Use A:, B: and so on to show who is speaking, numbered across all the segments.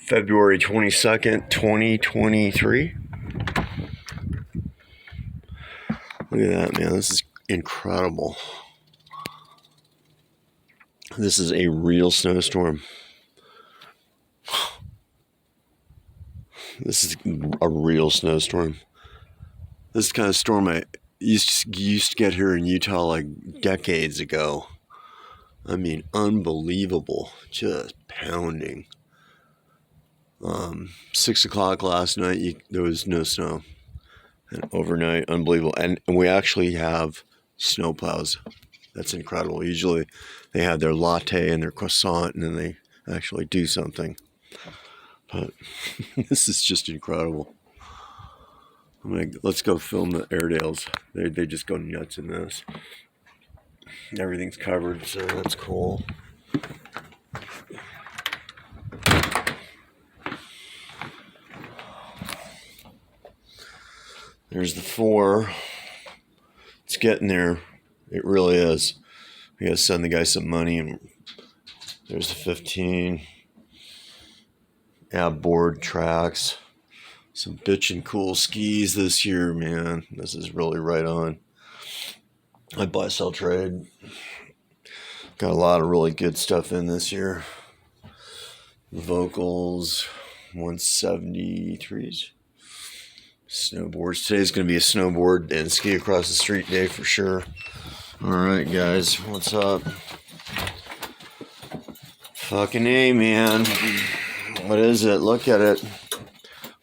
A: February 22nd, 2023. Look at that, man. This is incredible. This is a real snowstorm. This is a real snowstorm. This is the kind of storm I used to get here in Utah like decades ago. I mean, unbelievable. Just pounding. 6 o'clock last night, there was no snow. And overnight, unbelievable. And we actually have snowplows. That's incredible. Usually they have their latte and their croissant and then they actually do something. But this is just incredible. Let's go film the airedales. They just go nuts in this. Everything's covered, so that's cool. There's the 4. It's getting there. It really is. We gotta send the guy some money. And there's the 15. Board tracks. Some bitchin' cool skis this year, man. This is really right on. I buy, sell, trade. Got a lot of really good stuff in this year. Vocals, 173s. Snowboards. Today's going to be a snowboard and ski across the street day for sure. Alright, guys. What's up? Fucking A, man. What is it? Look at it.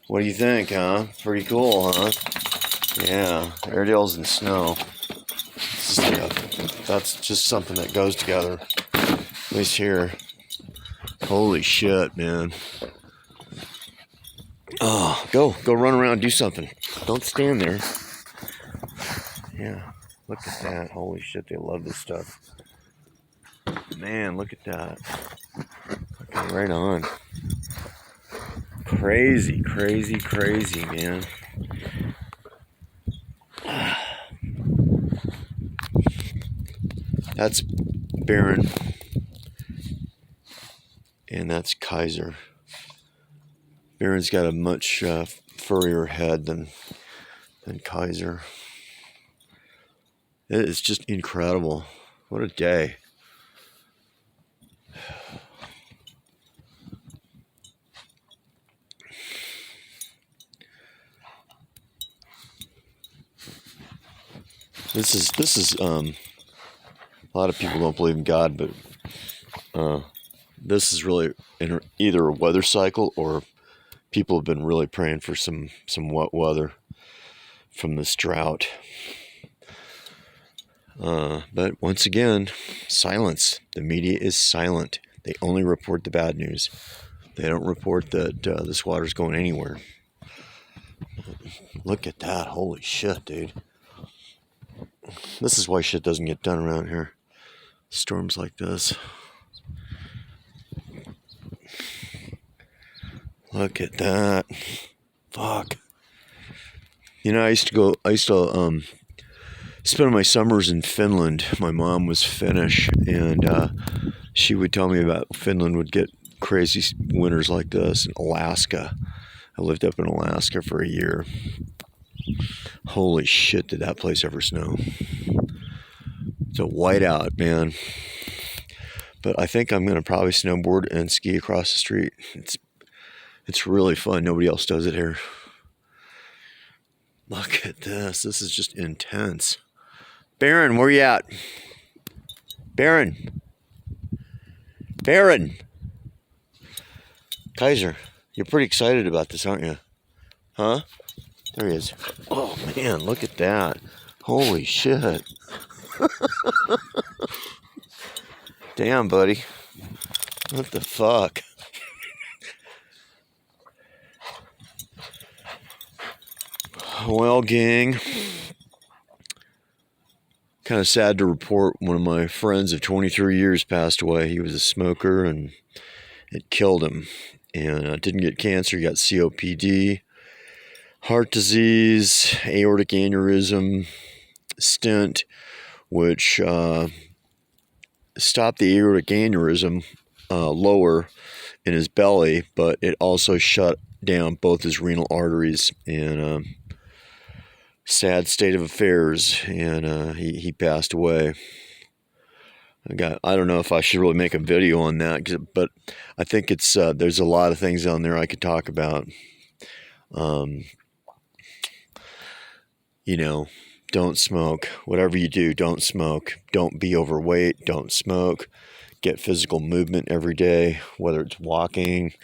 A: What do you think, huh? Pretty cool, huh? Yeah. Airedales and snow. That's just something that goes together. At least here. Holy shit, man. Oh, go run around, do something. Don't stand there. Yeah, look at that. Holy shit, they love this stuff. Man, look at that. Okay, right on. Crazy, crazy, crazy, man. That's Baron. And that's Kaiser. Baron's got a much furrier head than Kaiser. It is just incredible. What a day. This is a lot of people don't believe in God, but this is really either a weather cycle or people have been really praying for some wet weather from this drought. But once again, silence. The media is silent. They only report the bad news. They don't report that this water's going anywhere. Look at that. Holy shit, dude. This is why shit doesn't get done around here. Storms like this. Look at that. Fuck. You know, I used to spend my summers in Finland. My mom was Finnish, and she would tell me about Finland would get crazy winters like this. In Alaska. I lived up in Alaska for a year. Holy shit, did that place ever snow. It's a whiteout, man. But I think I'm going to probably snowboard and ski across the street. It's really fun. Nobody else does it here. Look at this. This is just intense. Baron, where you at? Baron. Baron. Kaiser, you're pretty excited about this, aren't you? Huh? There he is. Oh, man, look at that. Holy shit. Damn, buddy. What the fuck? Well, gang, kind of sad to report one of my friends of 23 years passed away. He was a smoker and it killed him. And didn't get cancer, he got COPD, heart disease, aortic aneurysm, stent, which stopped the aortic aneurysm lower in his belly, but it also shut down both his renal arteries, and sad state of affairs, and he passed away. I don't know if I should really make a video on that, but I think it's there's a lot of things on there I could talk about. You know, don't smoke. Whatever you do, don't smoke. Don't be overweight. Don't smoke. Get physical movement every day, whether it's walking,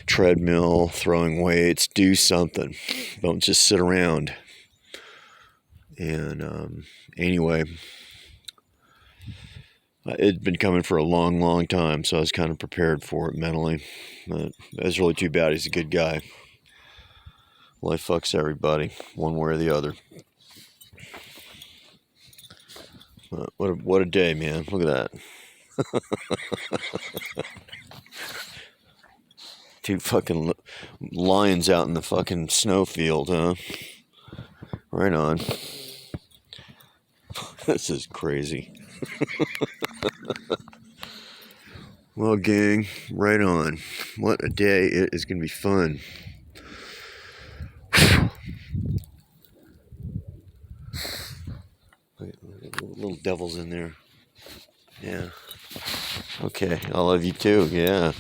A: treadmill, throwing weights. Do something. Don't just sit around. And anyway, it'd been coming for a long, long time, so I was kind of prepared for it mentally. But it's really too bad. He's a good guy. Life fucks everybody, one way or the other. What a day, man. Look at that. Two fucking lions out in the fucking snowfield, huh? Right on. This is crazy. Well, gang, right on. What a day. It is going to be fun. Little devils in there. Yeah. Okay, I love you too. Yeah.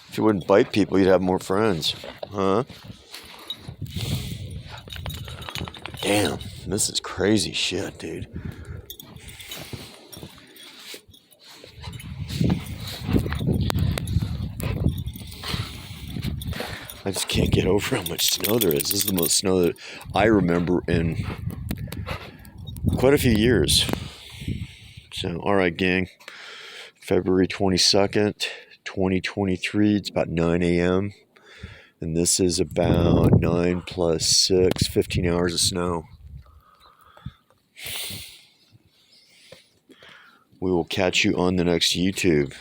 A: If you wouldn't bite people, you'd have more friends. Huh? Damn, this is crazy shit, dude. I just can't get over how much snow there is. This is the most snow that I remember in quite a few years. So, all right, gang. February 22nd, 2023. It's about 9 a.m. And this is about 9 plus 6, 15 hours of snow. We will catch you on the next YouTube.